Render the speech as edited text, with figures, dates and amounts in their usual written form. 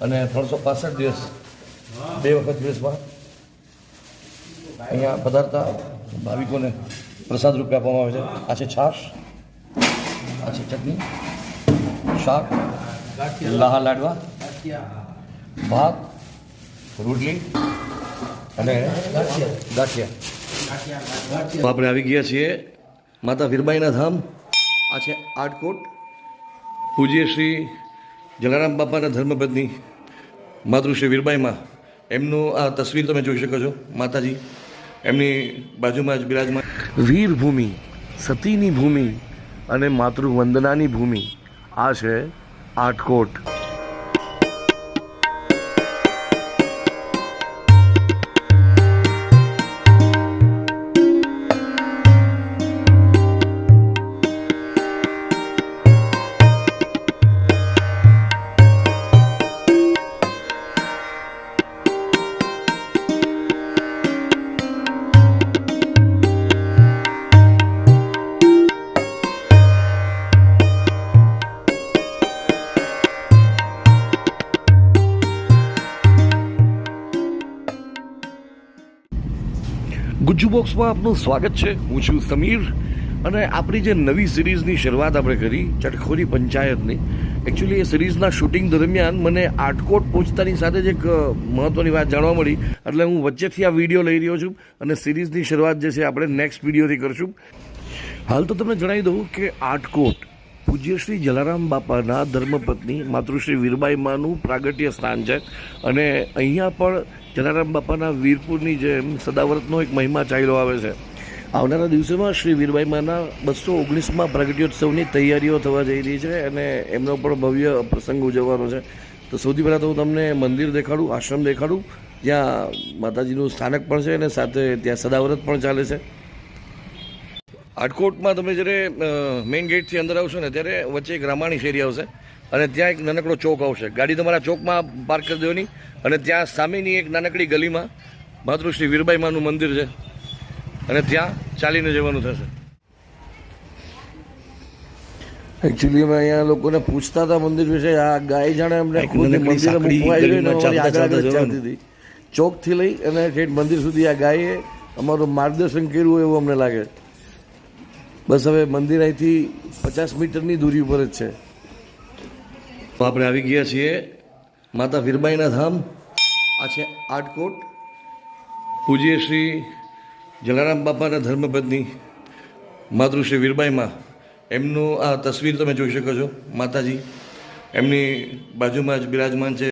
અને 365 દિવસ 2 વખત દિવસમાં અહીંયા પધારતા ભાવિકોને પ્રસાદ રૂપે આપવામાં આવે છે. આ છે છાશ, આ છે ચટણી, શાક, લાહા લાડવા, ભાત, રોટલી અને ગાંઠિયા. તો આપણે આવી ગયા છીએ માતા વીરબાઈના ધામ. આ છે આટકોટ. પૂજ્ય શ્રી જલારામ બાપાના ધર્મપત્ની માતૃશ્રી વીરબાઈમાં એમનું આ તસવીર તમે જોઈ શકો છો. માતાજી એમની બાજુમાં જ બિરાજમાન. વીરભૂમિ, સતીની ભૂમિ અને માતૃવંદનાની ભૂમિ આ છે આટકોટ. ગુજ્જુ બોક્સમાં આપનું સ્વાગત છે. હું છું સમીર અને આપણી જે નવી સિરીઝની શરૂઆત આપણે કરી ચટખોરી પંચાયતની, એકચ્યુઅલી એ સિરીઝના શૂટિંગ દરમિયાન મને આટકોટ પહોંચતાની સાથે જ એક મહત્ત્વની વાત જાણવા મળી. એટલે હું વચ્ચેથી આ વિડીયો લઈ રહ્યો છું અને સિરીઝની શરૂઆત જે છે આપણે નેક્સ્ટ વિડીયોથી કરશું. હાલ તો તમને જણાવી દઉં કે આટકોટ પૂજ્ય શ્રી જલારામ બાપાના ધર્મપત્ની માતૃશ્રી વીરબાઈમાનું પ્રાગટ્ય સ્થાન છે અને અહીંયા પણ જલારામ બાપાના વીરપુરની જેમ સદાવ્રતનો એક મહિમા ચાલ્યો આવે છે. આવનારા દિવસોમાં શ્રી વીરબાઈમાના 219માં પ્રાગટ્યોત્સવની તૈયારીઓ થવા જઈ રહી છે અને એમનો પણ ભવ્ય પ્રસંગ ઉજવવાનો છે. તો સૌથી પહેલાં તો હું તમને મંદિર દેખાડું, આશ્રમ દેખાડું, જ્યાં માતાજીનું સ્થાનક પણ છે અને સાથે ત્યાં સદાવ્રત પણ ચાલે છે. આટકોટમાં તમે જ્યારે મેઇન ગેટથી અંદર આવશો ને ત્યારે વચ્ચે એક રામાણી શેરી આવશે અને ત્યાં એક નાનકડો ચોક આવશે. ગાડી તમારા ચોકમાં પાર્ક કરી દેવાની અને ત્યાં સામેની એક નાનકડી ગલીમાં માતૃશ્રી વીરબાઈમાનું મંદિર છે અને ત્યાં ચાલીને જવાનું થશે. એકચ્યુઅલી અમે અહીંયા લોકોને પૂછતા હતા મંદિર વિશે. આ ગાય જાણે અમને મંદિરે મૂકવા આવી ચાલતી હતી. ચોકથી લઈ અને ઠેઠ મંદિર સુધી આ ગાયે અમારું માર્ગદર્શન કર્યું એવું અમને લાગે. બસ હવે મંદિર અહીંથી 50 મીટરની દૂરી ઉપર જ છે. તો આપણે આવી ગયા છીએ માતા વીરબાઈના ધામ. આ છે આટકોટ. પૂજ્ય શ્રી જલારામ બાપાના ધર્મપત્ની માતૃશ્રી વીરબાઈમાં એમનું આ તસવીર તમે જોઈ શકો છો. માતાજી એમની બાજુમાં જ બિરાજમાન છે.